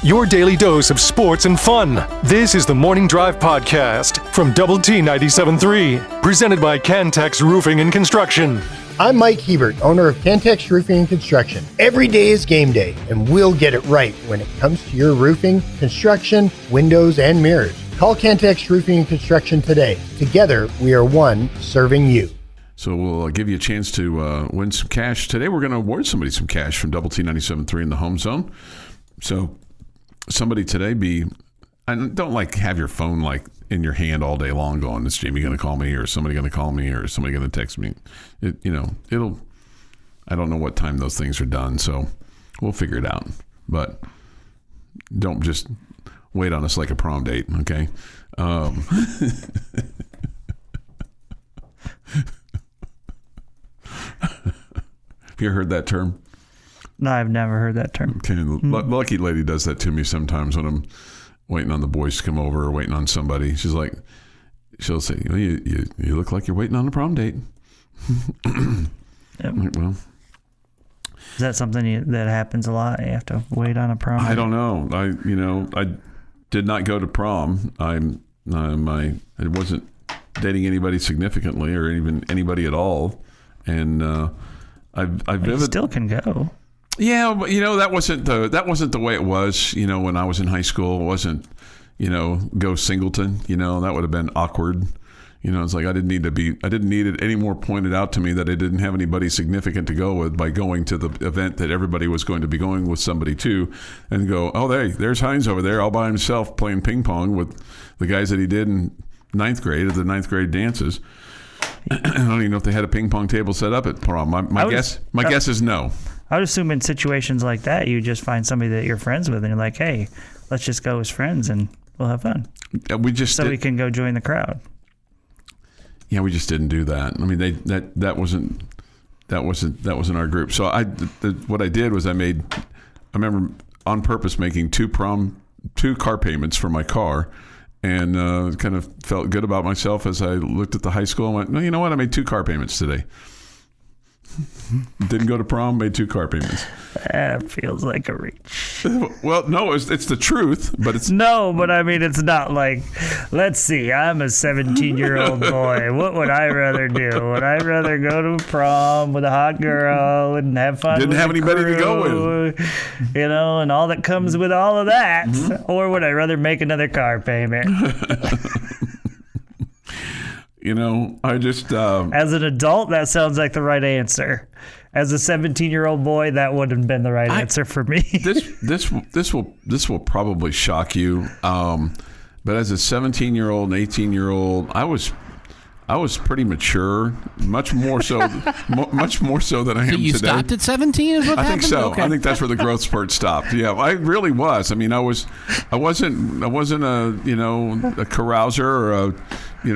your daily dose of sports and fun. This is the Morning Drive Podcast from Double T 97.3, presented by Cantex Roofing and Construction. I'm Mike Hebert, owner of Cantex Roofing and Construction. Every day is game day, and we'll get it right when it comes to your roofing, construction, windows, and mirrors. Call Cantex Roofing and Construction today. Together, we are one serving you. So we'll give you a chance to win some cash. Today we're going to award somebody some cash from Double T 97.3 in the home zone. So somebody today and don't have your phone in your hand all day long going, is Jamie going to call me, or somebody going to call me, or somebody going to text me? I don't know what time those things are done, so we'll figure it out. But don't just wait on us like a prom date, okay? Have you ever heard that term? No, I've never heard that term. Okay, Lucky Lady does that to me sometimes when I'm waiting on the boys to come over or waiting on somebody. She'll say, you look like you're waiting on a prom date. Yep. Well, is that something that happens a lot? You have to wait on a prom date? I don't know. I did not go to prom. I wasn't dating anybody significantly or even anybody at all. And You still can go. Yeah, but that wasn't the way it was. When I was in high school, it wasn't go singleton. That would have been awkward. It's like I didn't need it any more pointed out to me that I didn't have anybody significant to go with by going to the event that everybody was going to be going with somebody to, and go, oh, there's Heinz over there all by himself playing ping pong with the guys that he did in ninth grade at the ninth grade dances. I don't even know if they had a ping pong table set up at prom. My guess is no. I would assume in situations like that, you just find somebody that you're friends with, and you're like, hey, let's just go as friends and we'll have fun. We can go join the crowd. Yeah, we just didn't do that. I mean, that wasn't our group. So what I did was I remember on purpose making two car payments for my car, and kind of felt good about myself as I looked at the high school and went, no, you know what? I made 2 car payments today. Didn't go to prom, made 2 car payments. That feels like a reach. Well, no, it's the truth, but it's... No, but I mean, it's not like, let's see, I'm a 17-year-old boy. What would I rather do? Would I rather go to prom with a hot girl and have fun Didn't with have the anybody crew, to go with. And all that comes with all of that? Mm-hmm. Or would I rather make another car payment? I just... As an adult, that sounds like the right answer. As a 17-year-old boy, that wouldn't have been the right answer for me. This will probably shock you. But as a 17-year-old and 18-year-old, I was pretty mature, much more so than I am today. You stopped at 17 is what happened? I think so. Okay. I think that's where the growth spurt stopped. Yeah, I really was. I mean, I wasn't a carouser or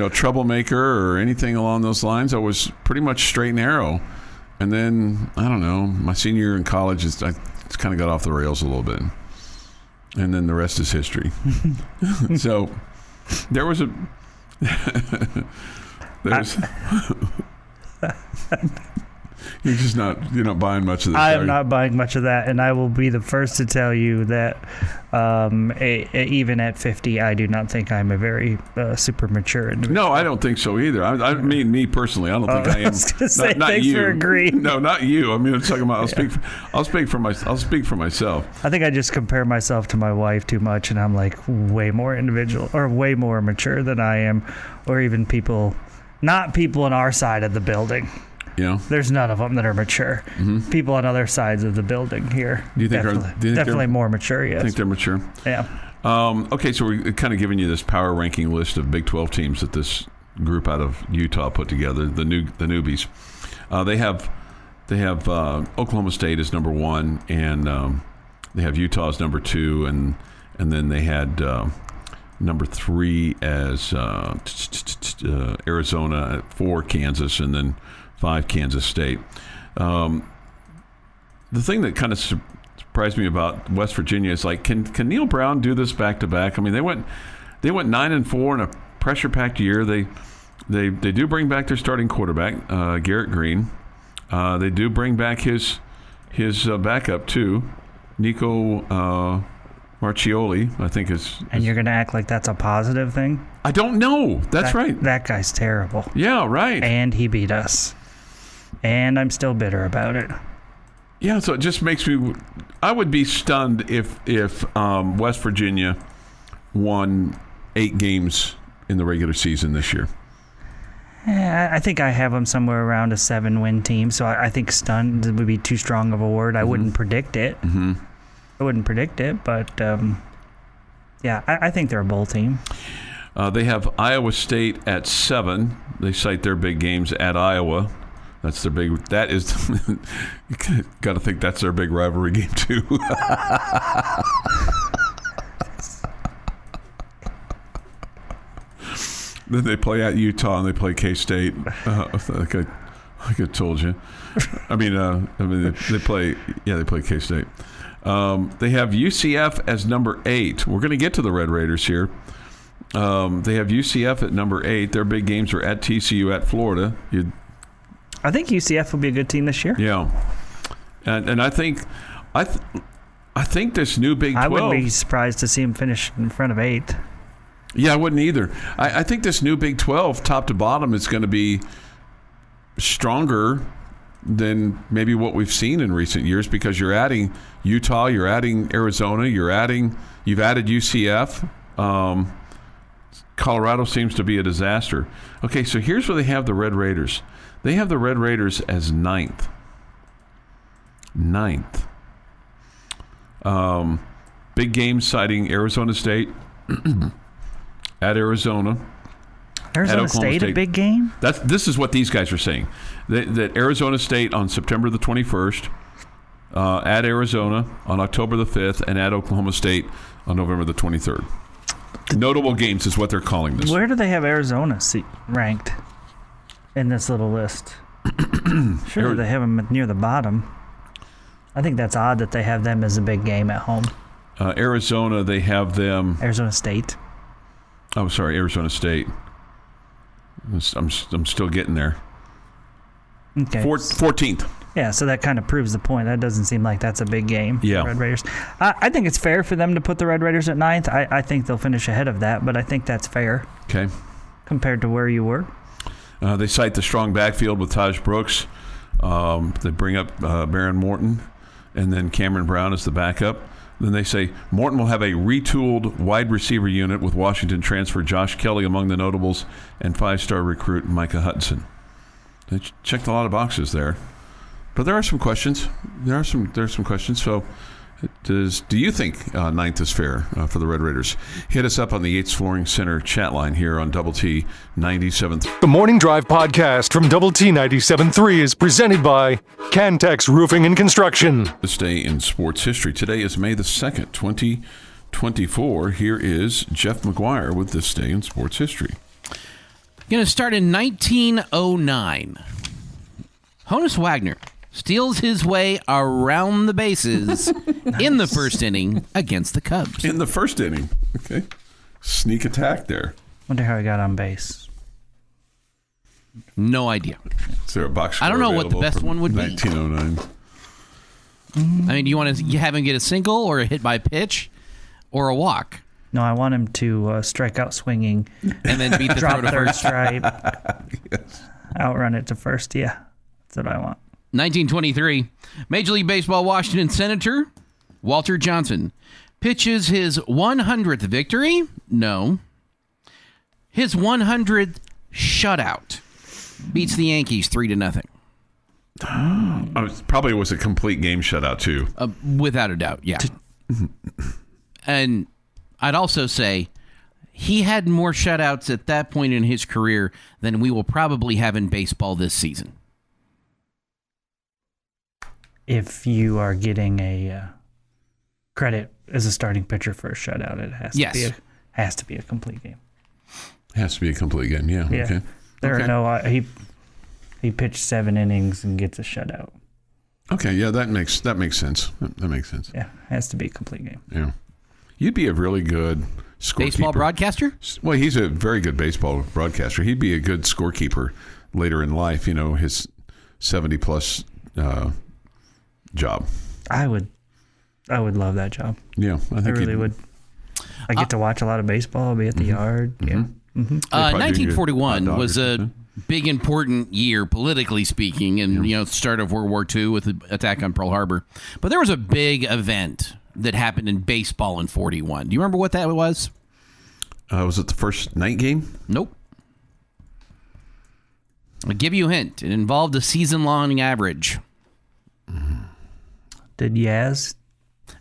a troublemaker or anything along those lines. I was pretty much straight and narrow. And then, I don't know, my senior year in college, I kind of got off the rails a little bit. And then the rest is history. So there was you're just not buying much of this. I am not buying much of that, and I will be the first to tell you that even at 50, I do not think I'm a very super mature individual. No, I don't think so either. I mean, me personally, I don't think I am. I was gonna say, not thanks you. for agreeing. No, not you. I mean, I'm talking about. I'll speak for myself. I think I just compare myself to my wife too much, and I'm like way more individual or way more mature than I am, or even not people on our side of the building. Yeah. There's none of them that are mature. Mm-hmm. People on other sides of the building here. Do you think definitely more mature, yes. I think they're mature? Yeah. Okay, so we're kind of giving you this power ranking list of Big 12 teams that this group out of Utah put together, the newbies. They have Oklahoma State as number 1, and they have Utah as number 2, and then they had number 3 as Arizona, at 4 Kansas, and then 5 Kansas State. The thing that kind of surprised me about West Virginia is can Neil Brown do this back to back? I mean, they went 9-4 in a pressure-packed year. They do bring back their starting quarterback, Garrett Green. They do bring back his backup too, Nico Marchioli, I think is. And you're going to act like that's a positive thing? I don't know. That's right. That guy's terrible. Yeah, right. And he beat us. And I'm still bitter about it. Yeah, so it just makes me. I would be stunned if West Virginia won 8 games in the regular season this year. Yeah, I think I have them somewhere around a 7-win team, so I think stunned would be too strong of a word. I wouldn't predict it. Mm-hmm. I wouldn't predict it, but yeah, I think they're a bowl team. They have Iowa State at 7. They cite their big games at Iowa. That's their big. That is, you got to think that's their big rivalry game too. Then they play at Utah and they play K-State. Like I told you. I mean, they play. Yeah, they play K-State. They have UCF as number 8. We're going to get to the Red Raiders here. They have UCF at number 8. Their big games are at TCU, at Florida. I think UCF will be a good team this year. Yeah, and I think this new Big 12. I wouldn't be surprised to see them finish in front of 8. Yeah, I wouldn't either. I think this new Big 12, top to bottom, is going to be stronger than maybe what we've seen in recent years because you're adding Utah, you're adding Arizona, you've added UCF. Colorado seems to be a disaster. Okay, so here's where they have the Red Raiders. They have the Red Raiders as 9th. 9th. Big game citing Arizona State at Arizona. Arizona State, a big game? This is what these guys are saying. That Arizona State on September the 21st, at Arizona on October the 5th, and at Oklahoma State on November the 23rd. Notable games is what they're calling this. Where do they have Arizona ranked in this little list? Surely they have them near the bottom. I think that's odd that they have them as a big game at home. Arizona, they have them. Arizona State. Oh, sorry, Arizona State. I'm still getting there. Okay. 14th. Yeah, so that kind of proves the point. That doesn't seem like that's a big game. Yeah. Red Raiders. I think it's fair for them to put the Red Raiders at 9th. I think they'll finish ahead of that, but I think that's fair. Okay. Compared to where you were. They cite the strong backfield with Taj Brooks. They bring up Baron Morton and then Cameron Brown as the backup. Then they say Morton will have a retooled wide receiver unit with Washington transfer Josh Kelly among the notables and 5-star recruit Micah Hudson. They checked a lot of boxes there. But there are some questions. There are some questions. So do you think 9th is fair for the Red Raiders? Hit us up on the Yates Flooring Center chat line here on Double T 97.3. The Morning Drive podcast from Double T 97.3 is presented by Cantex Roofing and Construction. This day in sports history. Today is May the 2nd, 2024. Here is Jeff McGuire with This Day in Sports History. Going to start in 1909. Honus Wagner steals his way around the bases in the first inning against the Cubs. In the first inning. Okay. Sneak attack there. Wonder how he got on base. No idea. Is there a box score I don't know what the best one would 1909? be. I mean, do you want to have him get a single or a hit by pitch or a walk? No, I want him to strike out swinging. And then beat the drop throw to third first. stripe. Yes. Outrun it to first. Yeah, that's what I want. 1923, Major League Baseball Washington Senator Walter Johnson pitches his 100th victory. No. His 100th shutout. Beats the Yankees 3-0. Probably was a complete game shutout, too. Without a doubt, yeah. And I'd also say he had more shutouts at that point in his career than we will probably have in baseball this season. If you are getting a credit as a starting pitcher for a shutout, it has to be a complete game. Has to be a complete game, yeah. Yeah. Okay. There Okay. are no he pitched 7 innings and gets a shutout. Okay, yeah, that makes sense. That makes sense. Yeah, has to be a complete game. Yeah. You'd be a really good scorekeeper. Baseball broadcaster? Well, he's a very good baseball broadcaster. He'd be a good scorekeeper later in life, his 70-plus job. I would I would love that job. Yeah, I really would. I get to watch a lot of baseball. I'll be at the yard. Yeah. 1941 was a big, important year, politically speaking, and the start of World War II with the attack on Pearl Harbor. But there was a big event that happened in baseball in 41. Do you remember what that was? Was it the first night game? Nope. I'll give you a hint. It involved a season-long average. Did Yaz?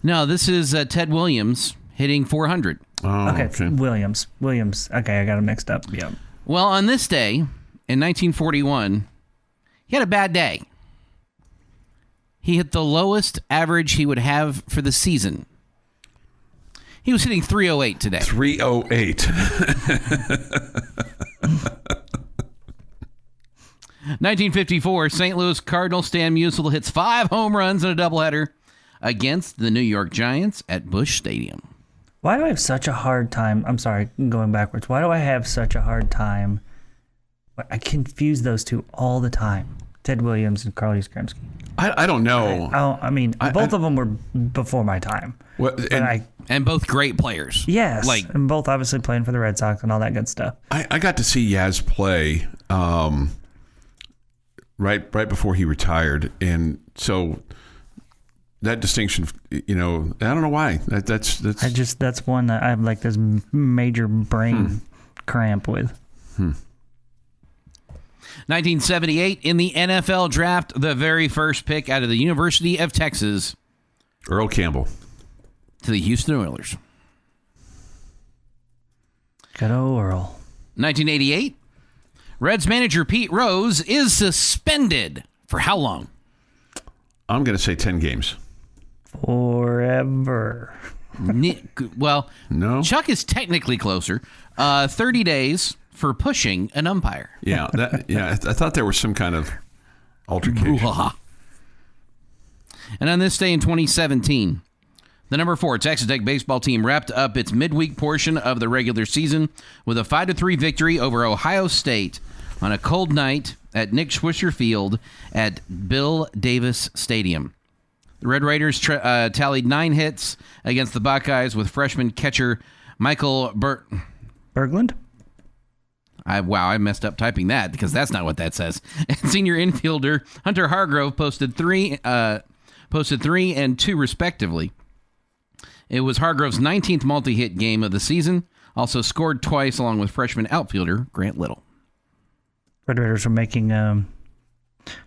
No, this is Ted Williams hitting 400. Oh, okay. Williams. Okay, I got him mixed up. Yeah. Well, on this day, in 1941, he had a bad day. He hit the lowest average he would have for the season. He was hitting 308 today. 308. 1954, St. Louis Cardinal Stan Musial hits 5 home runs in a doubleheader against the New York Giants at Busch Stadium. Why do I have such a hard time? I'm sorry, going backwards. Why do I have such a hard time? I confuse those two all the time. Ted Williams and Carl Yastrzemski. I don't know. Both of them were before my time. And both great players. Yes, and both obviously playing for the Red Sox and all that good stuff. I got to see Yaz play right before he retired, and so that distinction, I don't know why. That's one that I have like this major brain cramp with. 1978, in the NFL draft, the very first pick out of the University of Texas, Earl Campbell, to the Houston Oilers. Good old Earl. 1988, Reds manager Pete Rose is suspended for how long? I'm going to say 10 games. Forever. Well, no. Chuck is technically closer. 30 days for pushing an umpire. Yeah, I thought there was some kind of altercation. And on this day in 2017, the number 4 Texas Tech baseball team wrapped up its midweek portion of the regular season with a 5-3 victory over Ohio State on a cold night at Nick Swisher Field at Bill Davis Stadium. The Red Raiders tallied 9 hits against the Buckeyes with freshman catcher Michael Berglund? I messed up typing that because that's not what that says. And senior infielder Hunter Hargrove posted 3 and 2 respectively. It was Hargrove's 19th multi-hit game of the season. Also scored twice along with freshman outfielder Grant Little. Red Raiders were making a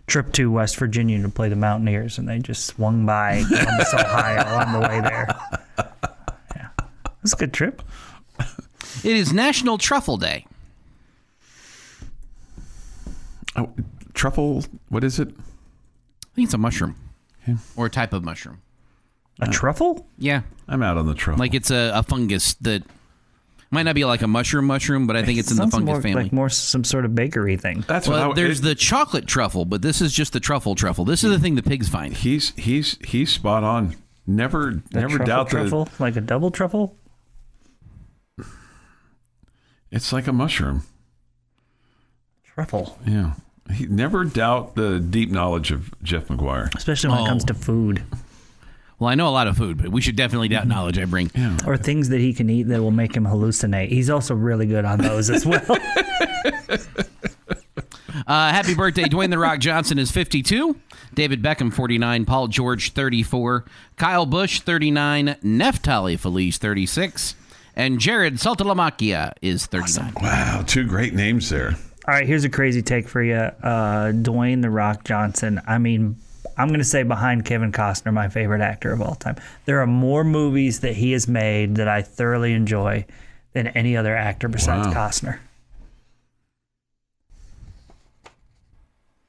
trip to West Virginia to play the Mountaineers, and they just swung by Columbus, Ohio on the way there. Yeah, it was a good trip. It is National Truffle Day. Oh, truffle? What is it? I think it's a mushroom. Yeah. Or a type of mushroom. A truffle? Yeah. I'm out on the truffle. Like it's a fungus that might not be like a mushroom, but I think it's in the fungus family. Like more some sort of bakery thing. That's there's the chocolate truffle, but this is just the truffle. This is the thing the pigs find. He's spot on. Never doubt truffle, like a double truffle. It's like a mushroom. Truffle. Yeah. He never doubt the deep knowledge of Jeff McGuire. Especially when it comes to food. Well, I know a lot of food, but we should definitely doubt knowledge I bring. Yeah. Or things that he can eat that will make him hallucinate. He's also really good on those as well. Happy birthday. Dwayne "The Rock" Johnson is 52. David Beckham, 49. Paul George, 34. Kyle Busch, 39. Neftali Feliz, 36. And Jared Saltalamacchia is 39. Awesome. Wow, 2 great names there. All right, here's a crazy take for you. Dwayne "The Rock" Johnson. I mean, I'm going to say behind Kevin Costner, my favorite actor of all time. There are more movies that he has made that I thoroughly enjoy than any other actor besides Costner.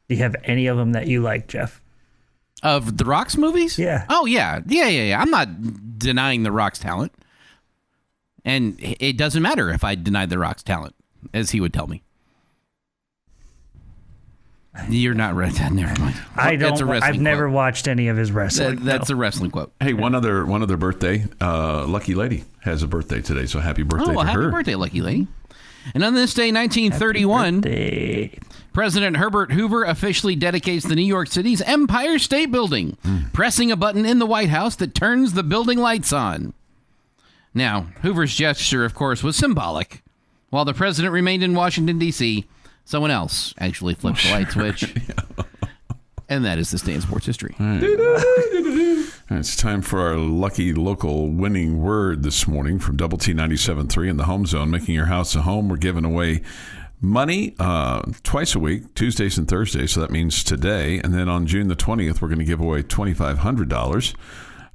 Do you have any of them that you like, Jeff? Of The Rock's movies? Yeah. Oh, yeah. Yeah. I'm not denying The Rock's talent. And it doesn't matter if I denied The Rock's talent, as he would tell me. You're not ready. Never mind. I don't. I've never quote. Watched any of his wrestling. That's a wrestling quote. Hey, one other birthday. Lucky Lady has a birthday today, so happy birthday to happy her. Birthday, Lucky Lady. And on this day, 1931, President Herbert Hoover officially dedicates the New York City's Empire State Building, pressing a button in the White House that turns the building lights on. Now, Hoover's gesture, of course, was symbolic. While the president remained in Washington, D.C., someone else actually flipped the light switch. And that is this day in sports history. Right. It's time for our lucky local winning word this morning from Double T 97.3 in the Home Zone. Making your house a home. We're giving away money twice a week, Tuesdays and Thursdays. So that means today. And then on June the 20th, we're going to give away $2,500.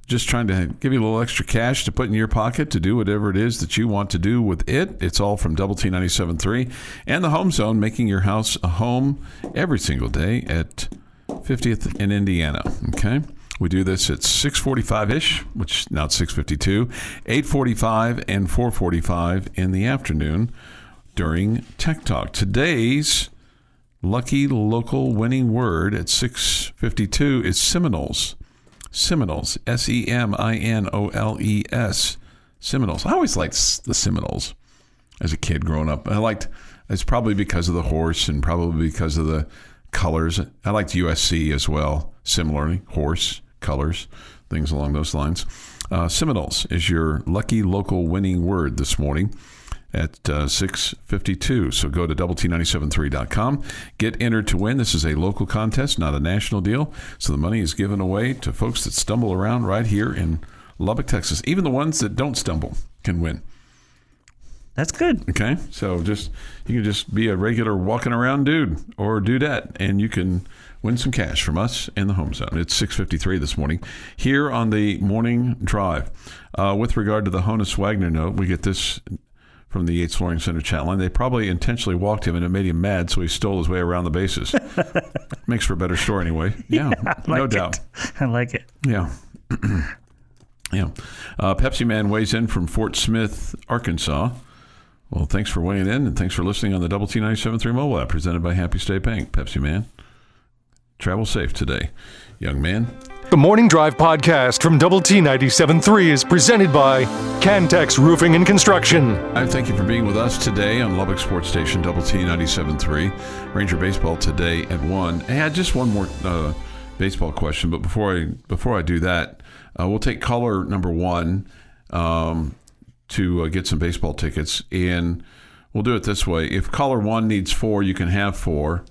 Just trying to give you a little extra cash to put in your pocket to do whatever it is that you want to do with it. It's all from Double T 97.3 and the Home Zone, making your house a home every single day at 50th in Indiana. Okay. We do this at 6:45-ish, which now it's 6:52, 8:45 and 4:45 in the afternoon during Tech Talk. Today's lucky local winning word at 6:52 is Seminoles. Seminoles, Seminoles, Seminoles. I always liked the Seminoles as a kid growing up. It's probably because of the horse and probably because of the colors. I liked USC as well. Similarly, horse, colors, things along those lines. Seminoles is your lucky local winning word this morning at 6:52. So go to doublet97.3.com. Get entered to win. This is a local contest, not a national deal. So the money is given away to folks that stumble around right here in Lubbock, Texas. Even the ones that don't stumble can win. That's good. Okay, so you can just be a regular walking around dude or dudette, and you can win some cash from us in the Home Zone. It's 6:53 this morning here on the Morning Drive. With regard to the Honus Wagner note, we get this from the Yates Flooring Center chat line. They probably intentionally walked him and it made him mad, so he stole his way around the bases. Makes for a better story anyway. Yeah, no doubt. I like it. Yeah. Yeah. Pepsi Man weighs in from Fort Smith, Arkansas. Well, thanks for weighing in, and thanks for listening on the Double T 97.3 mobile app presented by Happy State Bank. Pepsi Man, travel safe today, young man. The Morning Drive podcast from Double T 97.3 is presented by Cantex Roofing and Construction. I thank you for being with us today on Lubbock Sports Station, Double T 97.3. Ranger baseball today at 1. I had just one more baseball question, but before I do that, we'll take caller number 1 to get some baseball tickets, and we'll do it this way. If caller 1 needs 4, you can have 4.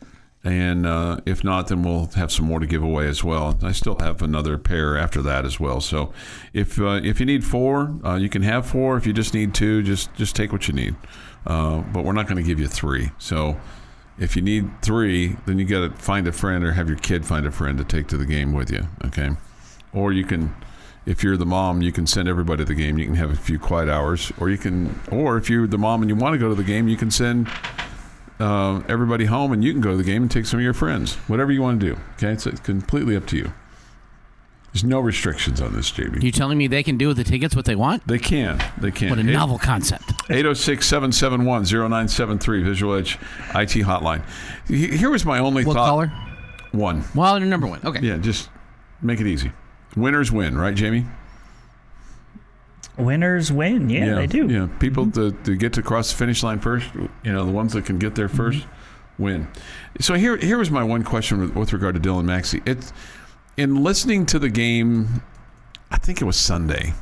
And if not, then we'll have some more to give away as well. I still have another pair after that as well. So if you need 4, you can have 4. If you just need 2, just take what you need. But we're not going to give you 3. So if you need 3, then you got to find a friend or have your kid find a friend to take to the game with you. Okay, or you can. If you're the mom, you can send everybody to the game. You can have a few quiet hours, or if you're the mom and you want to go to the game, you can send everybody home and you can go to the game and take some of your friends. Whatever you want to do. Okay, it's completely up to you. There's no restrictions on this, JB. You telling me they can do with the tickets what they want? They can. What a novel concept. 806-771-0973, Visual Edge IT hotline. Here was my only thought. What caller? 1. Well, number 1. Okay. Yeah, just make it easy. Winners win, right, Jamie? Winners win. Yeah, they do. Yeah, people that get to cross the finish line first, the ones that can get there first win. So here was my one question with regard to Dylan Maxey. It's in listening to the game, I think it was Sunday.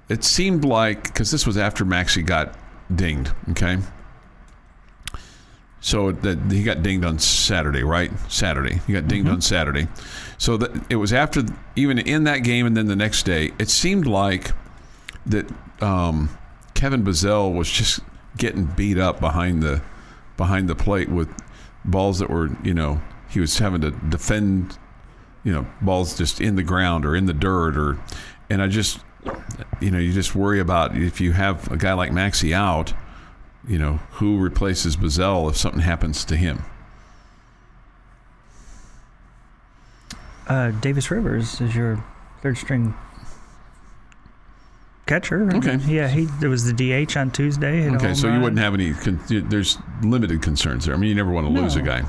It seemed like, because this was after Maxey got dinged, okay? So that he got dinged on Saturday, right? Saturday. He got dinged on Saturday. So that it was after, even in that game and then the next day, it seemed like that Kevin Bazell was just getting beat up behind the plate with balls that were, he was having to defend, balls just in the ground or in the dirt and I just, you just worry about if you have a guy like Maxey out, who replaces Bazell if something happens to him? Davis Rivers is your third string catcher. Okay. Yeah, there was the DH on Tuesday. Okay, so you wouldn't have any. There's limited concerns there. I mean, you never want to lose a guy.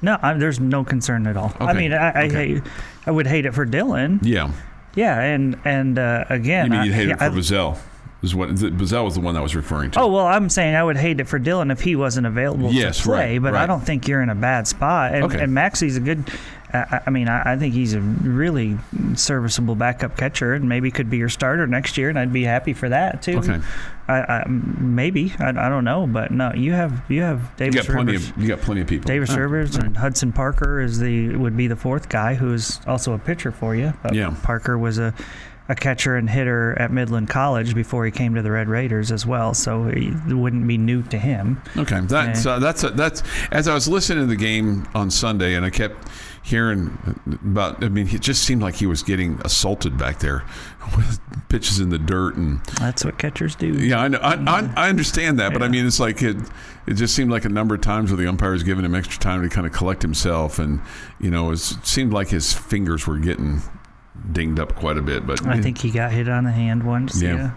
No, there's no concern at all. Okay. I mean, I would hate it for Dylan. Yeah. Yeah, and again, You mean you'd hate it for Bazell? That was the one I was referring to. Oh, well, I'm saying I would hate it for Dylan if he wasn't available to play, but right. I don't think you're in a bad spot. And Maxie's a good, I think he's a really serviceable backup catcher and maybe could be your starter next year, and I'd be happy for that too. Okay. Maybe. I don't know, but no, you have Davis Rivers. You got plenty of people. Davis Rivers and Hudson Parker would be the fourth guy, who is also a pitcher for you. But Parker was a catcher and hitter at Midland College before he came to the Red Raiders as well, so it wouldn't be new to him. Okay, that's as I was listening to the game on Sunday, and I kept hearing about. I mean, it just seemed like he was getting assaulted back there with pitches in the dirt, and that's what catchers do. Yeah, I know. I understand that, but I mean, it's like it just seemed like a number of times where the umpire was giving him extra time to kind of collect himself, and it seemed like his fingers were getting dinged up quite a bit. But I think he got hit on the hand once. Yeah.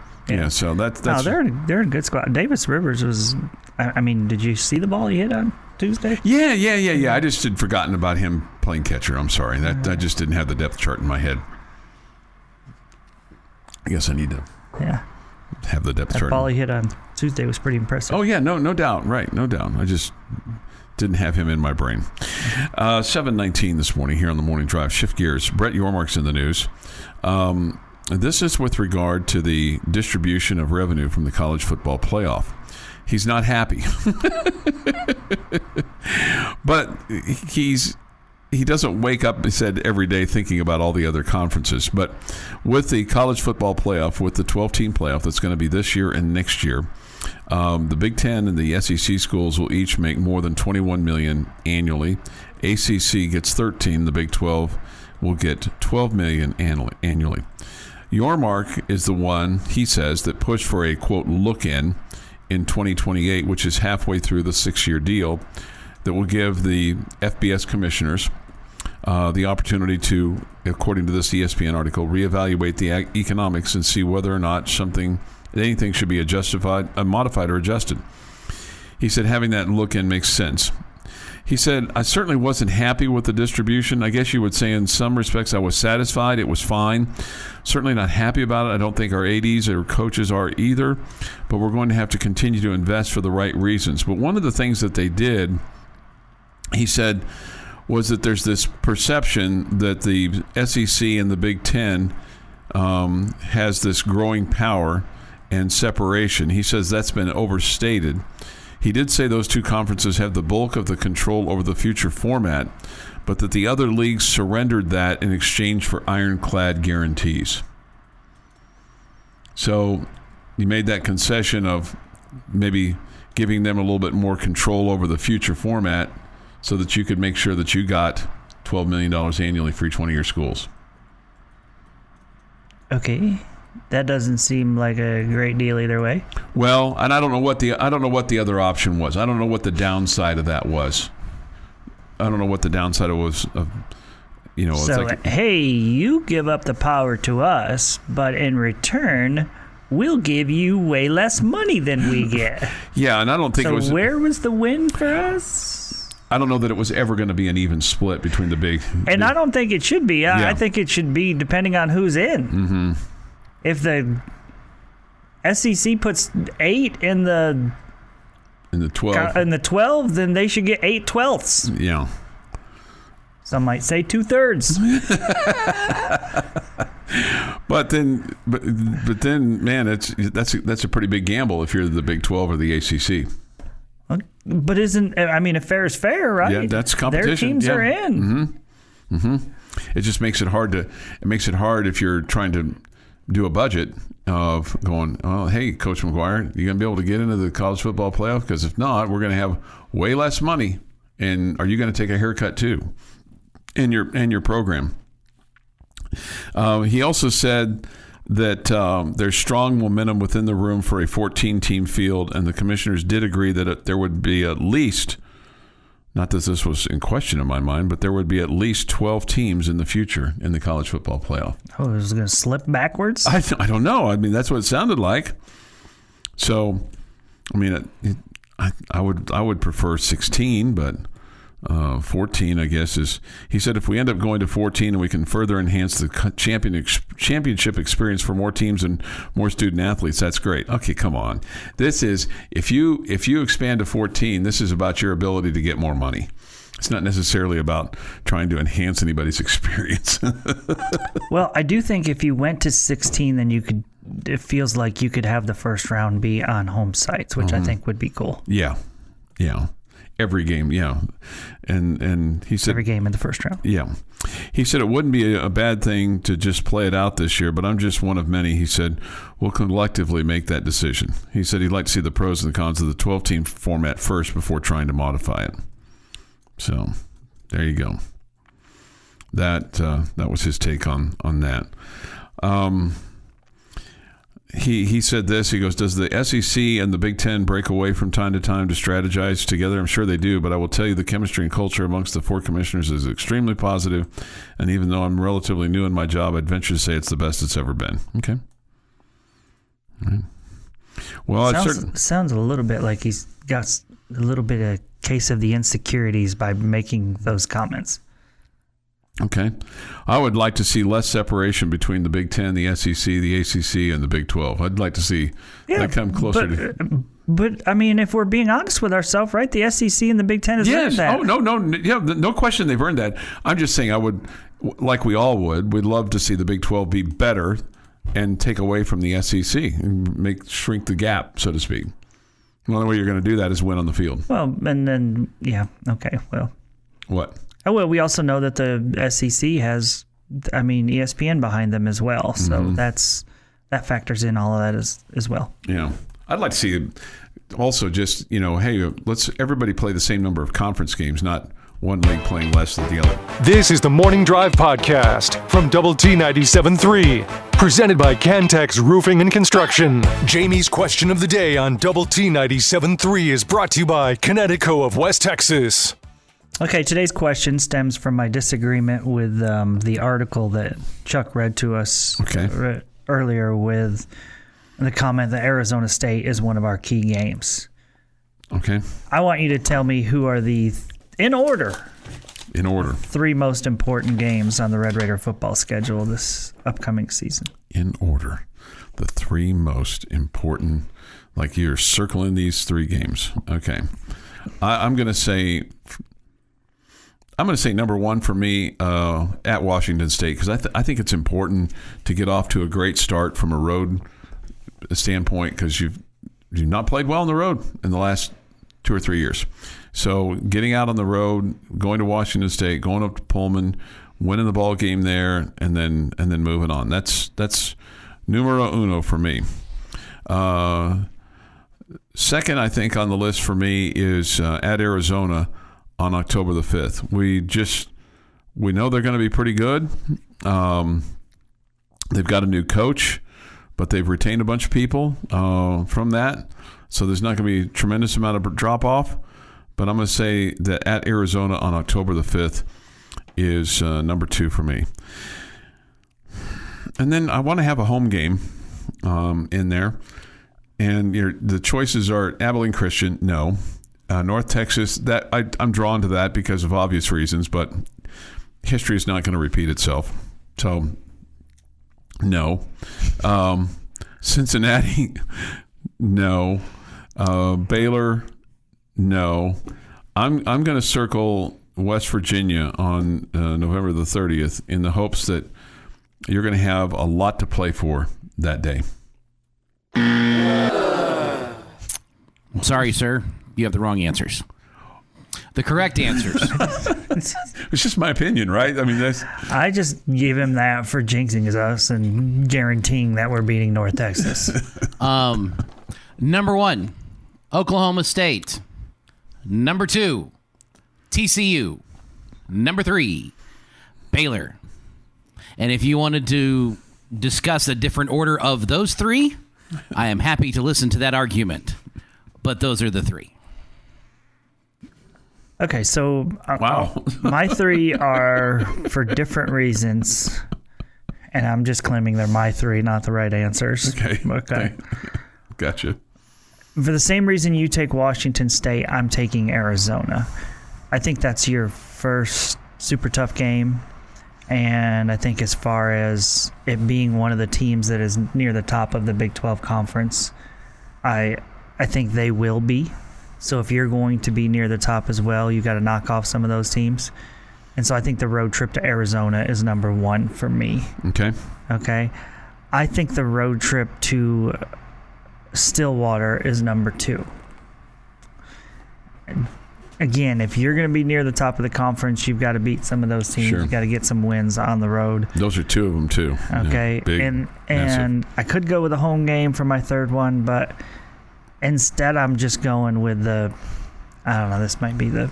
So that's. No, they're in a good squad. Davis Rivers was. I mean, did you see the ball he hit on Tuesday? Yeah. I just had forgotten about him playing catcher. I'm sorry. I just didn't have the depth chart in my head. I guess I need to. Yeah. Have the depth chart. That ball he hit on Tuesday was pretty impressive. Oh yeah, no doubt. Right, no doubt. I just didn't have him in my brain. 7:19 this morning here on the Morning Drive. Shift gears. Brett Yormark's in the news. This is with regard to the distribution of revenue from the college football playoff. He's not happy. But he doesn't wake up, he said, every day thinking about all the other conferences. But with the college football playoff, with the 12-team playoff that's going to be this year and next year, the Big Ten and the SEC schools will each make more than $21 million annually. ACC gets 13. The Big 12 will get $12 million annually. Yormark is the one, he says, that pushed for a, quote, look-in 2028, which is halfway through the 6-year deal that will give the FBS commissioners the opportunity to, according to this ESPN article, reevaluate the economics and see whether or not anything should be modified or adjusted. He said having that look-in makes sense. He said, I certainly wasn't happy with the distribution. I guess you would say in some respects I was satisfied. It was fine. Certainly not happy about it. I don't think our ADs or coaches are either, but we're going to have to continue to invest for the right reasons. But one of the things that they did, he said, was that there's this perception that the SEC and the Big Ten has this growing power and separation. He says that's been overstated. He did say those two conferences have the bulk of the control over the future format, but that the other leagues surrendered that in exchange for ironclad guarantees. So he made that concession of maybe giving them a little bit more control over the future format so that you could make sure that you got $12 million annually for each one of your schools. Okay. That doesn't seem like a great deal either way. Well, and I don't know what the other option was. I don't know what the downside of that was. I don't know what the downside was of, So, hey, you give up the power to us, but in return, we'll give you way less money than we get. Yeah, and I don't think it was. So where was the win for us? I don't know that it was ever going to be an even split between the big. And I don't think it should be. I think it should be depending on who's in. Mm-hmm. If the SEC puts 8 in the 12, then they should get 8/12. Yeah. Some might say 2/3. But then, man, that's a pretty big gamble if you're the Big 12 or the ACC. But if fair is fair, right? Yeah, that's competition. Their teams are in. Mm-hmm. Mm-hmm. It just makes it hard if you're trying to do a budget of going, oh, hey, Coach McGuire, you going to be able to get into the college football playoff? Because if not, we're going to have way less money. And are you going to take a haircut too in your program? He also said that there's strong momentum within the room for a 14-team field, and the commissioners did agree that there would be at least, not that this was in question in my mind, but there would be at least 12 teams in the future in the college football playoff. Oh, it was going to slip backwards? I don't know. I mean, that's what it sounded like. So, I mean, I would prefer 16, but 14, I guess, is he said if we end up going to 14 and we can further enhance the championship experience for more teams and more student athletes, that's great. Okay, come on. This is if you expand to 14, this is about your ability to get more money. It's not necessarily about trying to enhance anybody's experience. Well, I do think if you went to 16, then it feels like you could have the first round be on home sites, which I think would be cool. Yeah. Every game, yeah. And he said every game in the first round. Yeah. He said it wouldn't be a bad thing to just play it out this year, but I'm just one of many. He said we'll collectively make that decision. He said he'd like to see the pros and the cons of the 12-team format first before trying to modify it. So there you go. That was his take on that. He said this. He goes, does the SEC and the Big Ten break away from time to time to strategize together? I'm sure they do, but I will tell you the chemistry and culture amongst the four commissioners is extremely positive, and even though I'm relatively new in my job, I'd venture to say it's the best it's ever been. Okay. All right. Well, sounds a little bit like he's got a little bit of case of the insecurities by making those comments. Okay. I would like to see less separation between the Big Ten, the SEC, the ACC, and the Big 12. I'd like to see that come closer to... But, I mean, if we're being honest with ourselves, right, the SEC and the Big Ten has earned that. Oh, no. Yeah, no question they've earned that. I'm just saying I would, like we all would, we'd love to see the Big 12 be better and take away from the SEC and shrink the gap, so to speak. The only way you're going to do that is win on the field. Well, and then, yeah, okay, well. What? Oh, well, we also know that the SEC has, ESPN behind them as well. So that factors in all of that as well. Yeah. I'd like to see also just, hey, let's everybody play the same number of conference games, not one league playing less than the other. This is the Morning Drive Podcast from Double T 97.3. Presented by Cantex Roofing and Construction. Jamie's question of the day on Double T 97.3 is brought to you by Connecticut of West Texas. Okay, today's question stems from my disagreement with the article that Chuck read to us earlier with the comment that Arizona State is one of our key games. Okay. I want you to tell me who are in order, three most important games on the Red Raider football schedule this upcoming season. In order. The three most important, like you're circling these three games. Okay. I'm going to say number one for me at Washington State, because I think it's important to get off to a great start from a road standpoint, because you've not played well on the road in the last 2 or 3 years. So getting out on the road, going to Washington State, going up to Pullman, winning the ball game there, and then moving on. That's numero uno for me. Second, I think on the list for me is at Arizona on October the 5th. We know they're going to be pretty good. They've got a new coach, but they've retained a bunch of people from that. So there's not going to be a tremendous amount of drop-off. But I'm going to say that at Arizona on October the 5th is number two for me. And then I want to have a home game in there. And the choices are Abilene Christian, no. North Texas, that I'm drawn to that because of obvious reasons, but history is not going to repeat itself. So, no. Cincinnati, no. Baylor, no. I'm going to circle West Virginia on November the 30th in the hopes that you're going to have a lot to play for that day. I'm sorry, sir. You have the wrong answers. The correct answers. It's just my opinion, right? I mean, I just give him that for jinxing us and guaranteeing that we're beating North Texas. Number one, Oklahoma State. Number two, TCU. Number three, Baylor. And if you wanted to discuss a different order of those three, I am happy to listen to that argument. But those are the three. Okay, so wow. My three are for different reasons, and I'm just claiming they're my three, not the right answers. Okay. Gotcha. For the same reason you take Washington State, I'm taking Arizona. I think that's your first super tough game. And I think as far as it being one of the teams that is near the top of the Big 12 conference, I think they will be. So if you're going to be near the top as well, you got to knock off some of those teams. And so I think the road trip to Arizona is number one for me. Okay. I think the road trip to Stillwater is number two. Again, if you're going to be near the top of the conference, you've got to beat some of those teams. Sure. You've got to get some wins on the road. Those are two of them, too. Okay. Yeah, big, and massive. I could go with a home game for my third one, but instead I'm just going with I don't know, this might be the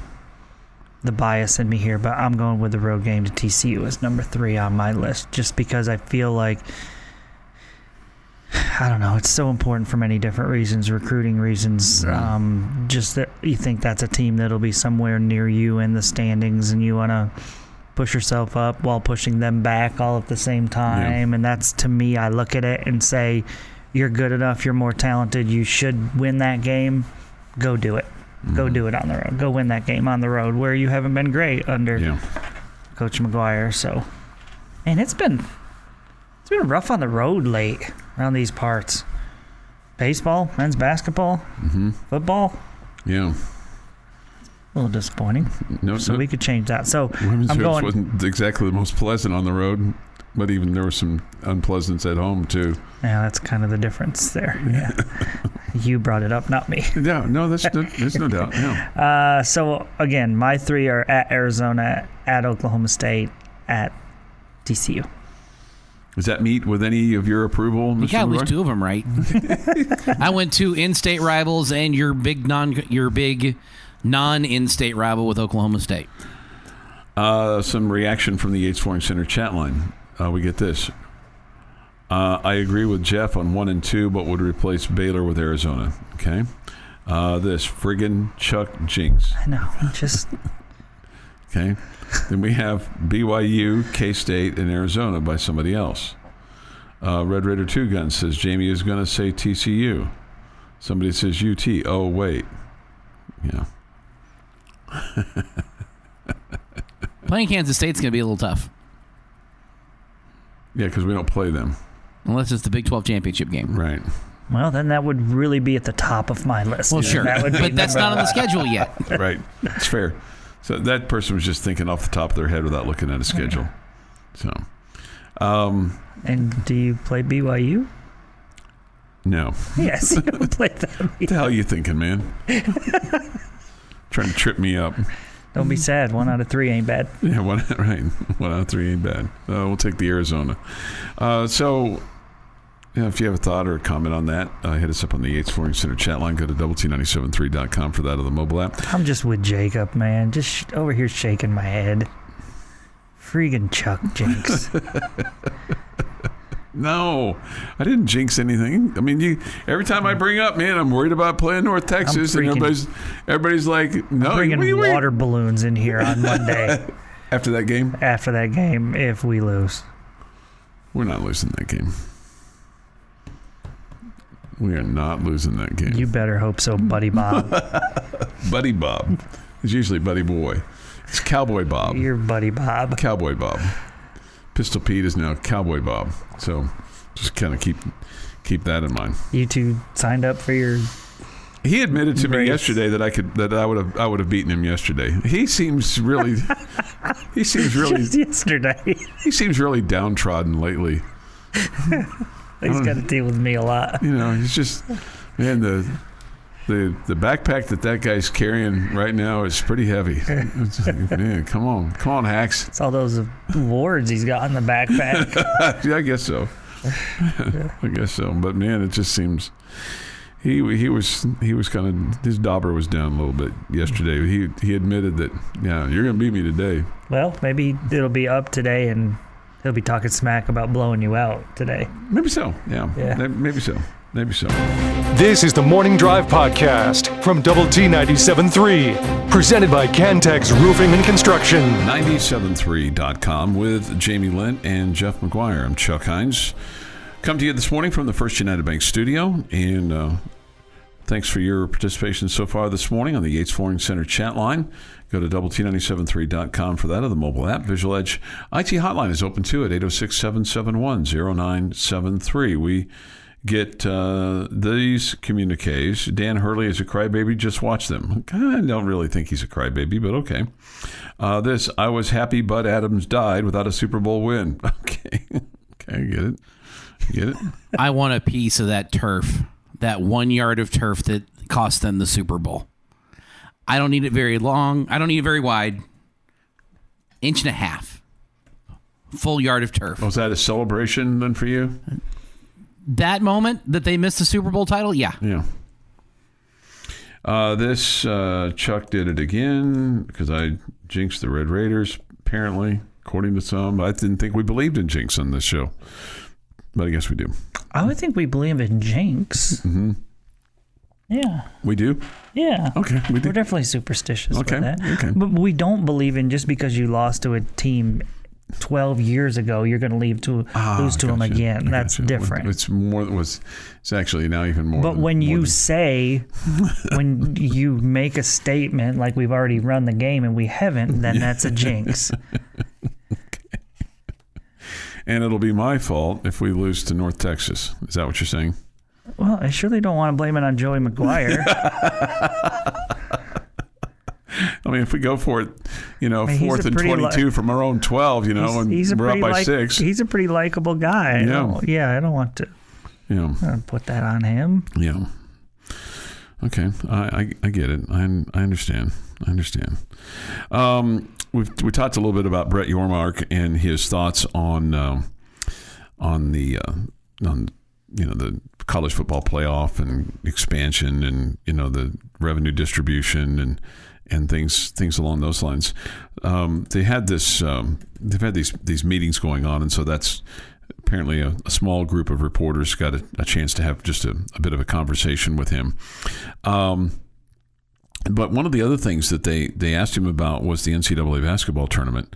bias in me here, but I'm going with the road game to TCU as number 3 on my list, just because I feel like, I don't know, it's so important for many different reasons, recruiting reasons, just that you think that's a team that'll be somewhere near you in the standings and you want to push yourself up while pushing them back all at the same time. And that's, to me, I look at it and say, you're good enough, you're more talented, you should win that game, go do it. Go do it on the road. Go win that game on the road where you haven't been great under Coach McGuire. So, and it's been rough on the road late around these parts. Baseball, men's basketball, football. Yeah. A little disappointing. So we could change that. So women's I'm hoops going. wasn't exactly the most pleasant on the road, but even there was some unpleasance at home too. Yeah, that's kind of the difference there. Yeah. You brought it up, not me. Yeah, no, there's no doubt. Yeah. So again, my 3 are at Arizona, at Oklahoma State, at TCU. Does that meet with any of your approval, Mr. You got at least McGuire? 2 of them right. I went to in-state rivals and your big non-in-state rival with Oklahoma State. Some reaction from the Yates Flooring Center chat line. We get this. I agree with Jeff on 1 and 2, but would replace Baylor with Arizona. Okay. This friggin' Chuck Jinx. I know. Just Okay. Then we have BYU, K-State, and Arizona by somebody else. Red Raider 2 Gun says Jamie is going to say TCU. Somebody says UT. Oh, wait. Yeah. Playing Kansas State's going to be a little tough. Yeah, because we don't play them. Unless it's the Big 12 championship game. Right. well, then that would really be at the top of my list. Well, sure. That would be But that's not on the schedule yet. Right. It's fair. So that person was just thinking off the top of their head without looking at a schedule. So, And do you play BYU? no. Yes, you play them. What the hell are you thinking, man? Trying to trip me up. Don't be sad. 1 out of 3 ain't bad. Yeah, right. 1 out of 3 ain't bad. We'll take the Arizona. So, if you have a thought or a comment on that, hit us up on the Yates Flooring Center chat line. Go to WT973.com for that, or the mobile app. I'm just with Jacob, man. Just over here shaking my head. Freaking Chuck Jinx. No, I didn't jinx anything. I mean, every time I bring up, man, I'm worried about playing North Texas, and everybody's like, no, Bringing water balloons in here on Monday. After that game, if we lose. we're not losing that game. We are not losing that game. You better hope so, Buddy Bob. Buddy Bob. It's usually Buddy Boy. It's Cowboy Bob. You're Buddy Bob. Cowboy Bob. Pistol Pete is now Cowboy Bob. So just kind of keep that in mind. You two signed up for your. He admitted to me race. yesterday that I would have beaten him yesterday. He seems really Just yesterday. he seems really downtrodden lately. He's got to deal with me a lot. You know, he's just, man, the backpack that guy's carrying right now is pretty heavy. It's like, man, come on, Hacks. It's all those awards he's got in the backpack. Yeah, I guess so. I guess so. But man, it just seems he was kind of, his dauber was down a little bit yesterday. He admitted that, yeah, you're gonna beat me today. Well, maybe it'll be up today and he'll be talking smack about blowing you out today. Maybe so. Yeah. Maybe so. This is the Morning Drive Podcast from Double T 97.3, presented by Cantex Roofing and Construction. 97.3.com with Jamie Lent and Jeff McGuire. I'm Chuck Heinz. Come to you this morning from the First United Bank studio. And Thanks for your participation so far this morning on the Yates Flooring Center chat line. Go to doublet973.com for that, or the mobile app. Visual Edge IT hotline is open too at 806-771-0973. We get these communiques. Dan Hurley is a crybaby. Just watch them. I don't really think he's a crybaby, but okay. I was happy Bud Adams died without a Super Bowl win. Okay. Okay, get it. I want a piece of that turf, that 1 yard of turf that cost them the Super Bowl. I don't need it very long. I don't need it very wide. 1.5 inches. Full yard of turf. Was that a celebration then for you? That moment that they missed the Super Bowl title? Yeah. Yeah. Chuck did it again because I jinxed the Red Raiders, apparently, according to some. I didn't think we believed in jinx on this show, but I guess we do. I would think we believe in jinx. Mm-hmm. Yeah. We do? Yeah. Okay, we do. We're definitely superstitious with that. Okay. But we don't believe in just because you lost to a team 12 years ago, you're going to lose to them again. That's different. It's actually now even more. But when you make a statement like we've already run the game and we haven't, then that's a jinx. Okay. And it'll be my fault if we lose to North Texas. Is that what you're saying? Well, I surely don't want to blame it on Joey McGuire. I mean, if we go for it, 4th and 22 from our own 12, and we're up by 6. He's a pretty likable guy. I don't want to put that on him. Yeah. Okay. I get it. I understand. We talked a little bit about Brett Yormark and his thoughts on the college football playoff and expansion and the revenue distribution and things along those lines. They've had these meetings going on, and so that's apparently a small group of reporters got a chance to have just a bit of a conversation with him. But one of the other things that they asked him about was the NCAA basketball tournament,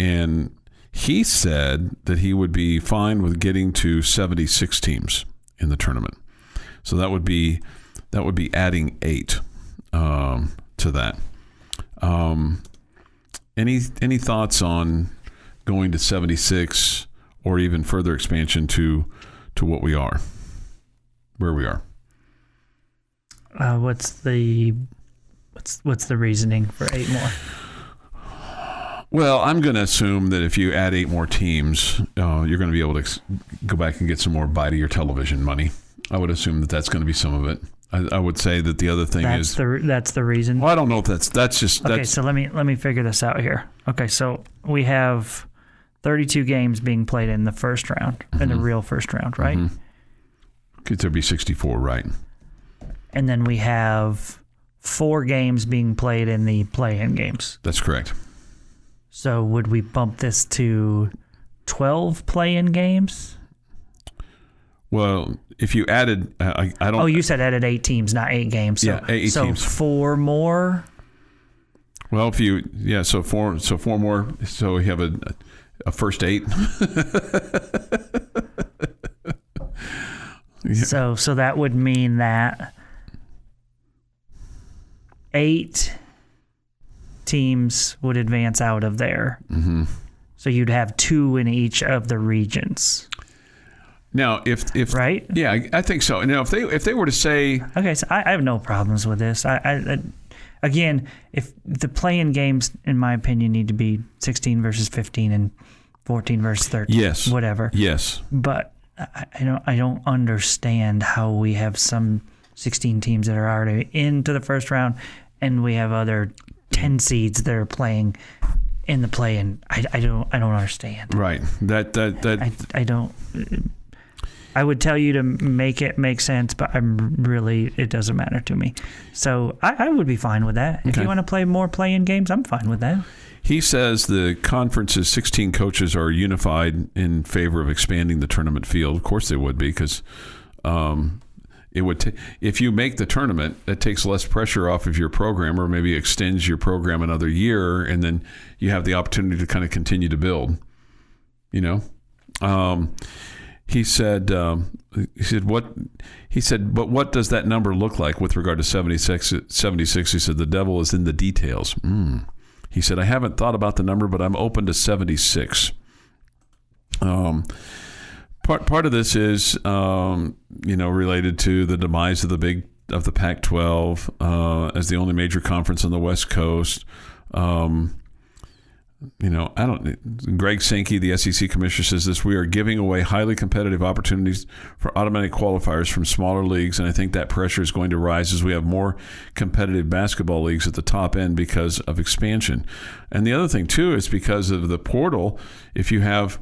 and he said that he would be fine with getting to 76 teams in the tournament. So that would be adding 8 to that. Any thoughts on going to 76 or even further expansion to where we are? What's the reasoning for 8 more? Well, I'm going to assume that if you add 8 more teams, you're going to be able to go back and get some more bite of your television money. I would assume that that's going to be some of it. I would say that the other thing that's the reason. Well, I don't know if that's just okay. So let me figure this out here. Okay, so we have 32 games being played in the first round, in the real first round, right? Mm-hmm. Could there be 64, right? And then we have 4 games being played in the play-in games. That's correct. So would we bump this to 12 play-in games? Well, if you added, I don't. Oh, you said added 8 teams, not 8 games. So, 8 teams. 4 more. Well, so 4 more. So we have a first 8. Yeah. So that would mean that 8 teams would advance out of there. Mm-hmm. So you'd have 2 in each of the regions. Now, if right, yeah, I think so. Now, if they were to say, okay, so I have no problems with this. I again, if the play-in games, in my opinion, need to be 16 versus 15 and 14 versus 13, yes, whatever, yes. But I don't understand how we have some 16 teams that are already into the first round, and we have other 10 seeds that are playing in the play-in. I don't understand. Right. I don't. I would tell you to make it make sense, but it doesn't matter to me. So I would be fine with that. Okay. If you want to play more play-in games, I'm fine with that. He says the conference's 16 coaches are unified in favor of expanding the tournament field. Of course they would be, because it would if you make the tournament, that takes less pressure off of your program, or maybe extends your program another year, and then you have the opportunity to kind of continue to build. he said, what? He said, but what does that number look like with regard to 76? 76, he said, the devil is in the details. He said, I haven't thought about the number, but I'm open to 76. Part of this is, related to the demise of the Pac-12 as the only major conference on the West Coast. Greg Sankey, the SEC commissioner, says this: we are giving away highly competitive opportunities for automatic qualifiers from smaller leagues, and I think that pressure is going to rise as we have more competitive basketball leagues at the top end because of expansion. And the other thing, too, is because of the portal. If you have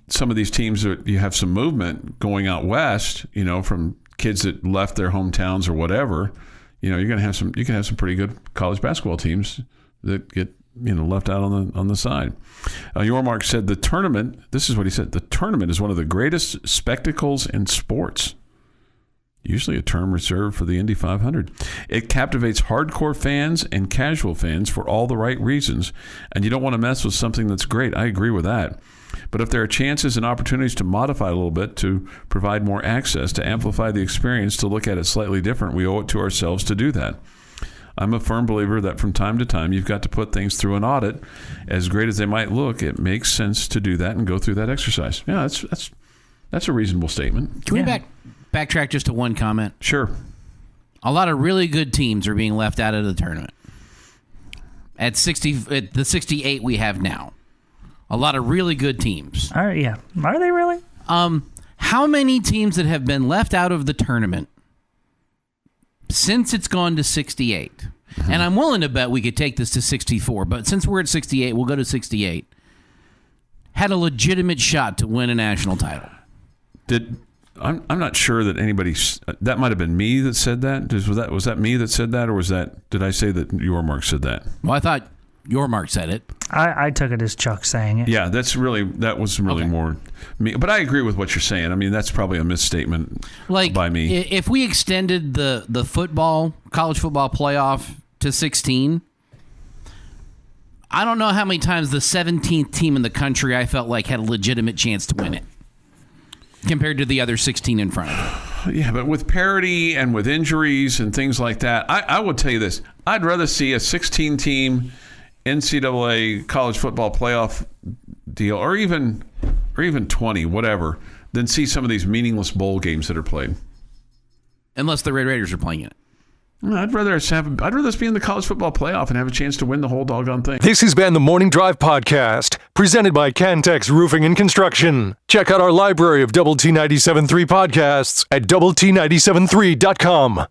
some of these teams, you have some movement going out west, from kids that left their hometowns or whatever, you're going to have some. You can have some pretty good college basketball teams that get left out on the side. Yormark said the tournament. This is what he said: the tournament is one of the greatest spectacles in sports. Usually a term reserved for the Indy 500. It captivates hardcore fans and casual fans for all the right reasons, and you don't want to mess with something that's great. I agree with that. But if there are chances and opportunities to modify a little bit, to provide more access, to amplify the experience, to look at it slightly different, we owe it to ourselves to do that. I'm a firm believer that from time to time, you've got to put things through an audit. As great as they might look, it makes sense to do that and go through that exercise. Yeah, that's a reasonable statement. Can we backtrack just to one comment? Sure. A lot of really good teams are being left out of the tournament. At the 68 we have now. A lot of really good teams. Are they really? How many teams that have been left out of the tournament since it's gone to 68? Mm-hmm. And I'm willing to bet we could take this to 64, but since we're at 68, we'll go to 68. Had a legitimate shot to win a national title. I'm not sure that anybody. That might have been me that said that. Was that me that said that, or did I say that Yormark said that? Well, I thought Yormark said it. I took it as Chuck saying it. Yeah, that was really more me. But I agree with what you're saying. I mean, that's probably a misstatement by me. If we extended the college football playoff to 16, I don't know how many times the 17th team in the country I felt like had a legitimate chance to win it compared to the other 16 in front of it. Yeah, but with parity and with injuries and things like that, I will tell you this. I'd rather see a 16-team NCAA college football playoff deal, or even 20, whatever, than see some of these meaningless bowl games that are played. Unless the Red Raiders are playing it. I'd rather us be in the college football playoff and have a chance to win the whole doggone thing. This has been the Morning Drive Podcast, presented by Cantex Roofing and Construction. Check out our library of Double T 97.3 podcasts at doublet97.3.com.